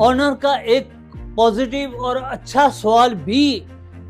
Honour का एक positive और अच्छा सवाल भी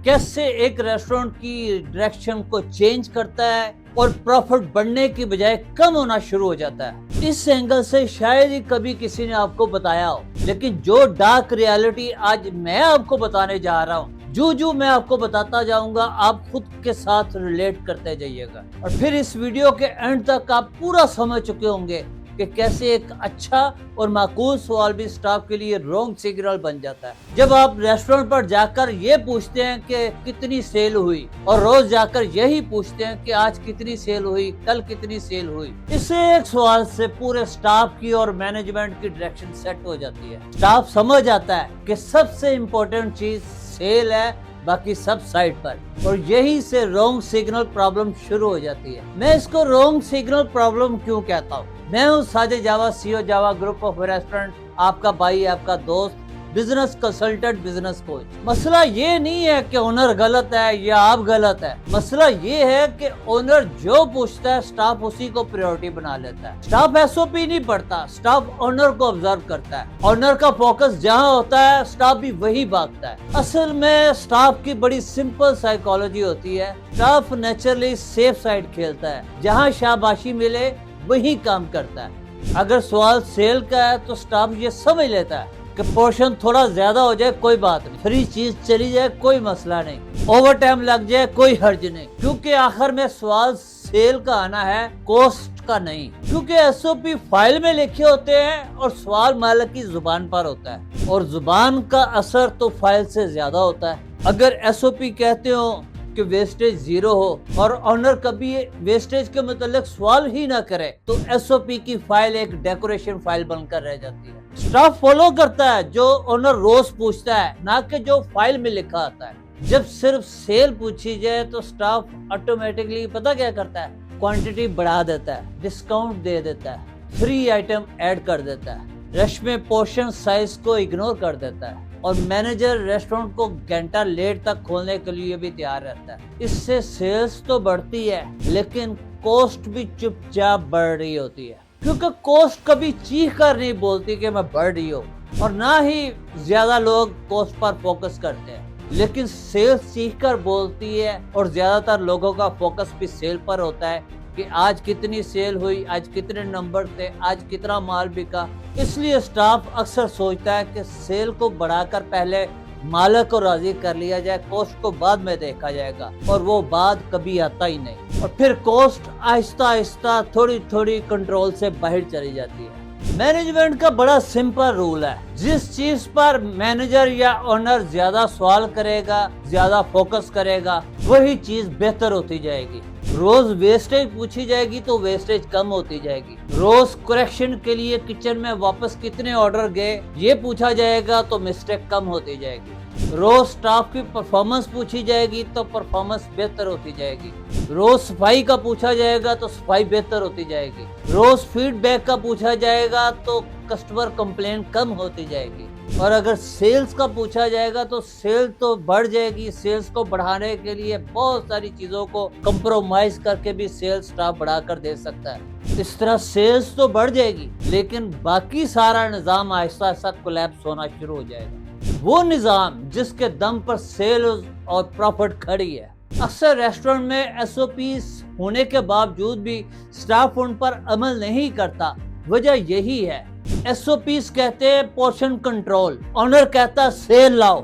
कैसे एक रेस्टोरेंट की डायरेक्शन को चेंज करता है और प्रॉफिट बढ़ने की बजाय कम होना शुरू हो जाता है। इस एंगल से शायद ही कभी किसी ने आपको बताया हो, लेकिन जो डार्क रियलिटी आज मैं आपको बताने जा रहा हूँ, जो मैं आपको बताता जाऊंगा आप खुद के साथ रिलेट करते जाइएगा और फिर इस वीडियो के एंड तक आप पूरा समझ चुके होंगे कि कैसे एक अच्छा और माकूल सवाल भी स्टाफ के लिए रॉन्ग सिग्नल बन जाता है। जब आप रेस्टोरेंट पर जाकर ये पूछते हैं कि कितनी सेल हुई और रोज जाकर यही पूछते हैं कि आज कितनी सेल हुई, कल कितनी सेल हुई, इससे एक सवाल से पूरे स्टाफ की और मैनेजमेंट की डायरेक्शन सेट हो जाती है। स्टाफ समझ आता है कि सबसे इम्पोर्टेंट चीज सेल है, बाकी सब साइड पर, और यही से रॉन्ग सिग्नल प्रॉब्लम शुरू हो जाती है। मैं इसको रॉन्ग सिग्नल प्रॉब्लम क्यों कहता हूँ? मैं हूँ साजिद जावा, CEO Java group of restaurant, आपका भाई, आपका दोस्त, बिजनेस कंसल्टेंट, बिजनेस कोच। मसला ये नहीं है कि ओनर गलत है या आप गलत है, मसला ये है कि ओनर जो पूछता है स्टाफ उसी को प्रायोरिटी बना लेता है। स्टाफ SOP नहीं पढ़ता, स्टाफ ओनर को ऑब्जर्व करता है। ओनर का फोकस जहाँ होता है स्टाफ भी वही भागता है। असल में स्टाफ की बड़ी सिंपल साइकोलॉजी होती है। स्टाफ नेचुरली सेफ साइड खेलता है, जहाँ शाबाशी मिले वही काम करता है। अगर सवाल सेल का है तो स्टाफ ये समझ लेता है कि पोर्शन थोड़ा ज्यादा हो जाए कोई बात नहीं, फ्री चीज चली जाए कोई मसला नहीं, ओवर टाइम लग जाए कोई हर्ज नहीं, क्योंकि आखिर में सवाल सेल का आना है, कॉस्ट का नहीं। क्योंकि SOP फाइल में लिखे होते हैं और सवाल मालिक की जुबान पर होता है, और जुबान का असर तो फाइल से ज्यादा होता है। अगर SOP कहते हो कि वेस्टेज 0 हो और ऑनर कभी वेस्टेज के मतलब सवाल ही ना करे तो SOP की फाइल एक डेकोरेशन फाइल बनकर रह जाती है। स्टाफ फॉलो करता है जो ऑनर रोज पूछता है, ना कि जो फाइल में लिखा आता है। जब सिर्फ सेल पूछी जाए तो स्टाफ ऑटोमेटिकली पता क्या करता है, क्वांटिटी बढ़ा देता है, डिस्काउंट दे देता है, फ्री आइटम ऐड कर देता है, रश में पोर्शन साइज को इग्नोर कर देता है, और मैनेजर रेस्टोरेंट को घंटा लेट तक खोलने के लिए भी तैयार रहता है। इससे सेल्स तो बढ़ती है लेकिन कॉस्ट भी चुपचाप बढ़ रही होती है, क्योंकि कॉस्ट कभी चीख कर नहीं बोलती कि मैं बढ़ रही हूँ, और ना ही ज्यादा लोग कॉस्ट पर फोकस करते हैं, लेकिन सेल्स चीख कर बोलती है, और ज्यादातर लोगों का फोकस भी सेल पर होता है कि आज कितनी सेल हुई, आज कितने नंबर थे, आज कितना माल बिका। इसलिए स्टाफ अक्सर सोचता है कि सेल को बढ़ाकर पहले मालिक को राजी कर लिया जाए, कॉस्ट को बाद में देखा जाएगा, और वो बाद कभी आता ही नहीं, और फिर कॉस्ट आहिस्ता आहिस्ता थोड़ी थोड़ी कंट्रोल से बाहर चली जाती है। मैनेजमेंट का बड़ा सिंपल रूल है, जिस चीज पर मैनेजर या ओनर ज्यादा सवाल करेगा, ज्यादा फोकस करेगा, वही चीज बेहतर होती जाएगी। रोज वेस्टेज पूछी जाएगी तो वेस्टेज कम होती जाएगी। रोज करेक्शन के लिए किचन में वापस कितने ऑर्डर गए ये पूछा जाएगा तो मिस्टेक कम होती जाएगी। रोज स्टाफ की परफॉर्मेंस पूछी जाएगी तो परफॉर्मेंस बेहतर होती जाएगी। रोज सफाई का पूछा जाएगा तो सफाई बेहतर होती जाएगी। रोज फीडबैक का पूछा जाएगा तो कस्टमर कंप्लेन कम होती जाएगी। और अगर सेल्स का पूछा जाएगा तो सेल तो बढ़ जाएगी। सेल्स को बढ़ाने के लिए बहुत सारी चीजों को कंप्रोमाइज करके भी सेल्स स्टाफ बढ़ाकर दे सकता है। इस तरह सेल्स तो बढ़ जाएगी लेकिन बाकी सारा निजाम आहिस्ता आहिस्ता कोलैप्स होना शुरू हो जाएगा। वो निजाम जिसके दम पर सेल और प्रॉफिट खड़ी है। अक्सर रेस्टोरेंट में SOPs होने के बावजूद भी स्टाफ उन पर अमल नहीं करता। वजह यही है, SOPs कहते हैं पोर्शन कंट्रोल, ऑनर कहता है सेल लाओ।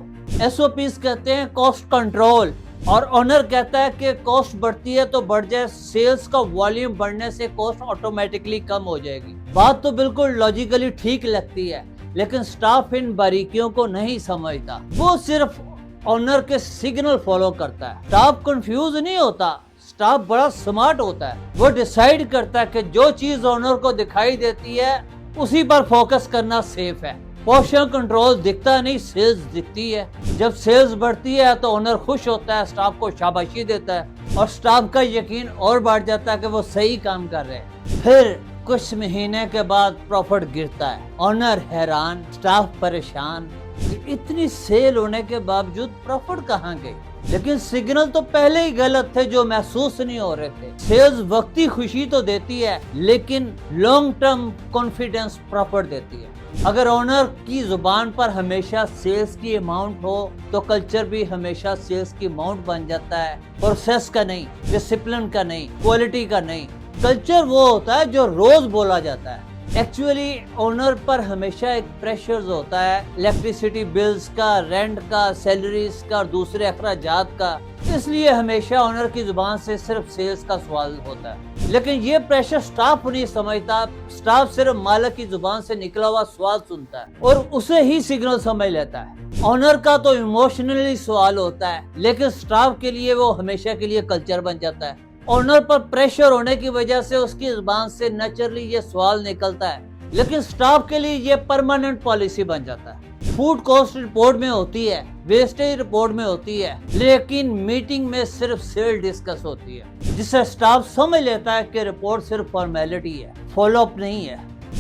SOPs कहते हैं कॉस्ट कंट्रोल, और ऑनर कहता है कि कॉस्ट बढ़ती है तो बढ़ जाए, सेल्स का वॉल्यूम बढ़ने से कॉस्ट ऑटोमेटिकली कम हो जाएगी। बात तो बिल्कुल लॉजिकली ठीक लगती है, लेकिन स्टाफ इन बारीकियों को नहीं समझता। वो सिर्फ ऑनर के सिग्नल फॉलो करता है। स्टाफ कंफ्यूज नहीं होता, स्टाफ बड़ा स्मार्ट होता है। वो डिसाइड करता है कि जो चीज ऑनर को दिखाई देती है उसी पर फोकस करना सेफ है। पोर्शन कंट्रोल दिखता नहीं, सेल्स दिखती है। जब सेल्स बढ़ती है तो ओनर खुश होता है, स्टाफ को शाबाशी देता है, और स्टाफ का यकीन और बढ़ जाता है कि वो सही काम कर रहे हैं। फिर कुछ महीने के बाद प्रॉफिट गिरता है, ओनर हैरान, स्टाफ परेशान कि इतनी सेल होने के बावजूद प्रॉफिट कहाँ गई। लेकिन सिग्नल तो पहले ही गलत थे जो महसूस नहीं हो रहे थे। सेल्स वक्ती खुशी तो देती है लेकिन लॉन्ग टर्म कॉन्फिडेंस प्रॉफिट देती है। اگر اونر کی زبان پر ہمیشہ سیلز کی اماؤنٹ ہو تو کلچر بھی ہمیشہ سیلز کی اماؤنٹ بن جاتا ہے، پروسیس کا نہیں، ڈسپلن کا نہیں، کوالٹی کا نہیں۔ کلچر وہ ہوتا ہے جو روز بولا جاتا ہے۔ ایکچولی اونر پر ہمیشہ ایک پریشرز ہوتا ہے، الیکٹریسٹی بلز کا، رینٹ کا، سیلریز کا اور دوسرے اخراجات کا، اس لیے ہمیشہ اونر کی زبان سے صرف سیلز کا سوال ہوتا ہے۔ لیکن یہ پریشر سٹاف نہیں سمجھتا، سٹاف صرف مالک کی زبان سے نکلا ہوا سوال سنتا ہے اور اسے ہی سگنل سمجھ لیتا ہے۔ اونر کا تو ایموشنلی سوال ہوتا ہے، لیکن سٹاف کے لیے وہ ہمیشہ کے لیے کلچر بن جاتا ہے۔ اونر پر پریشر ہونے کی وجہ سے اس کی زبان سے نیچرلی یہ سوال نکلتا ہے، لیکن سٹاف کے لیے یہ پرماننٹ پالیسی بن جاتا ہے۔ فوڈ کاسٹ رپورٹ میں ہوتی ہے، ویسٹیج رپورٹ میں ہوتی ہے، لیکن میٹنگ میں صرف سیل ڈسکس ہوتی ہے، جس سے سٹاف سمجھ لیتا ہے کہ رپورٹ صرف فارمیلٹی ہے، فالو اپ نہیں ہے۔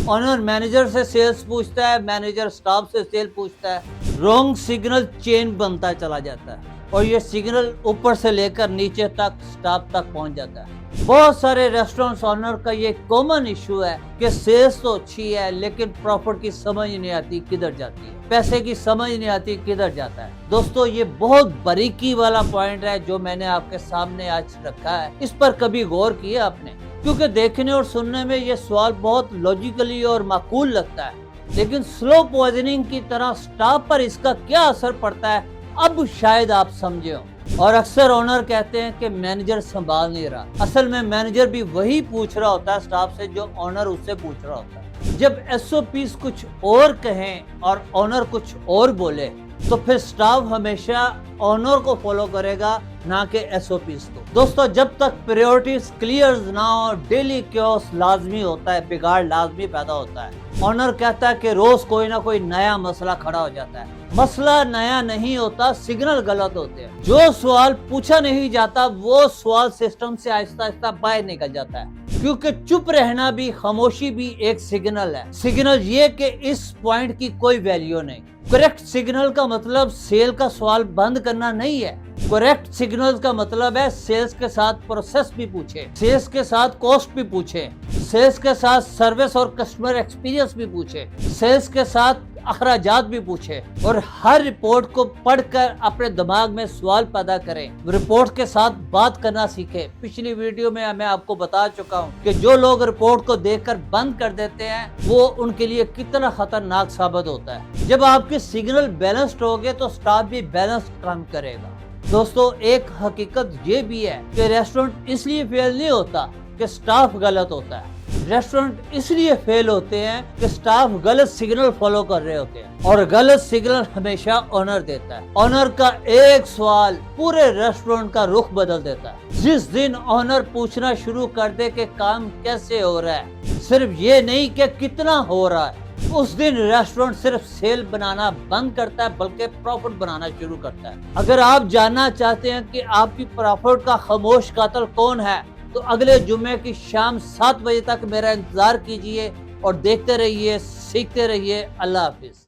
اونر مینیجر سے سیلز پوچھتا ہے، مینیجر سٹاف سے سیل پوچھتا ہے، رانگ سگنل چین بنتا چلا جاتا ہے اور یہ سگنل اوپر سے لے کر نیچے تک سٹاف تک پہنچ جاتا ہے۔ بہت سارے ریسٹورنٹس اونر کا یہ کامن ایشو ہے کہ سیلز تو اچھی ہے لیکن پروفٹ کی سمجھ نہیں آتی کدھر جاتی ہے، پیسے کی سمجھ نہیں آتی کدھر جاتا ہے۔ دوستو یہ بہت باریکی والا پوائنٹ ہے جو میں نے آپ کے سامنے آج رکھا ہے، اس پر کبھی غور کیا آپ نے؟ کیونکہ دیکھنے اور سننے میں یہ سوال بہت لاجیکلی اور معقول لگتا ہے، لیکن سلو پوائزننگ کی طرح سٹاف پر اس کا کیا اثر پڑتا ہے اب شاید آپ سمجھے ہو۔ اور اکثر اونر کہتے ہیں کہ مینیجر سنبھال نہیں رہا، اصل میں مینیجر بھی وہی پوچھ رہا ہوتا ہے سٹاف سے جو اونر اس سے پوچھ رہا ہوتا ہے۔ جب ایس او پیز کچھ اور کہیں اور اونر کچھ اور بولے تو پھر سٹاف ہمیشہ اونر کو فالو کرے گا، نہ کہ ایس او پیز کو۔ دوستو جب تک پریورٹیز کلیئر نہ ہو، ڈیلی کیوس لازمی ہوتا ہے، بگاڑ لازمی پیدا ہوتا ہے۔ اونر کہتا ہے کہ روز کوئی نہ کوئی نیا مسئلہ کھڑا ہو جاتا ہے۔ مسئلہ نیا نہیں ہوتا، سگنل غلط ہوتے ہیں۔ جو سوال پوچھا نہیں جاتا وہ سوال سسٹم سے آہستہ آہستہ باہر نکل جاتا ہے، کیونکہ چپ رہنا بھی، خاموشی بھی ایک سگنل ہے۔ سگنل یہ کہ اس پوائنٹ کی کوئی ویلیو نہیں۔ کریکٹ سگنل کا مطلب سیل کا سوال بند کرنا نہیں ہے۔ کریکٹ سگنل کا مطلب ہے سیلز کے ساتھ پروسیس بھی پوچھے، سیلز کے ساتھ کاسٹ بھی پوچھے، سیلز کے ساتھ سروس اور کسٹمر ایکسپیرینس بھی پوچھے، سیلز کے ساتھ اخراجات بھی پوچھے، اور ہر رپورٹ کو پڑھ کر اپنے دماغ میں سوال پیدا کریں، رپورٹ کے ساتھ بات کرنا سیکھیں۔ پچھلی ویڈیو میں میں آپ کو بتا چکا ہوں کہ جو لوگ رپورٹ کو دیکھ کر بند کر دیتے ہیں وہ ان کے لیے کتنا خطرناک ثابت ہوتا ہے۔ جب آپ کے سگنل بیلنسڈ ہوگے تو سٹاف بھی بیلنسڈ کام کرے گا۔ دوستو ایک حقیقت یہ بھی ہے کہ ریسٹورنٹ اس لیے فیل نہیں ہوتا کہ سٹاف غلط ہوتا ہے، ریسٹورنٹ اس لیے فیل ہوتے ہیں کہ سٹاف غلط سگنل فالو کر رہے ہوتے ہیں، اور غلط سگنل ہمیشہ اونر دیتا ہے۔ اونر کا ایک سوال پورے ریسٹورنٹ کا رخ بدل دیتا ہے۔ جس دن اونر پوچھنا شروع کر دے کہ کام کیسے ہو رہا ہے، صرف یہ نہیں کہ کتنا ہو رہا ہے، اس دن ریسٹورنٹ صرف سیل بنانا بند کرتا ہے بلکہ پروفٹ بنانا شروع کرتا ہے۔ اگر آپ جاننا چاہتے ہیں کہ آپ کی پروفٹ کا خاموش قاتل کون ہے تو اگلے جمعے کی شام 7 بجے تک میرا انتظار کیجئے اور دیکھتے رہیے، سیکھتے رہیے۔ اللہ حافظ۔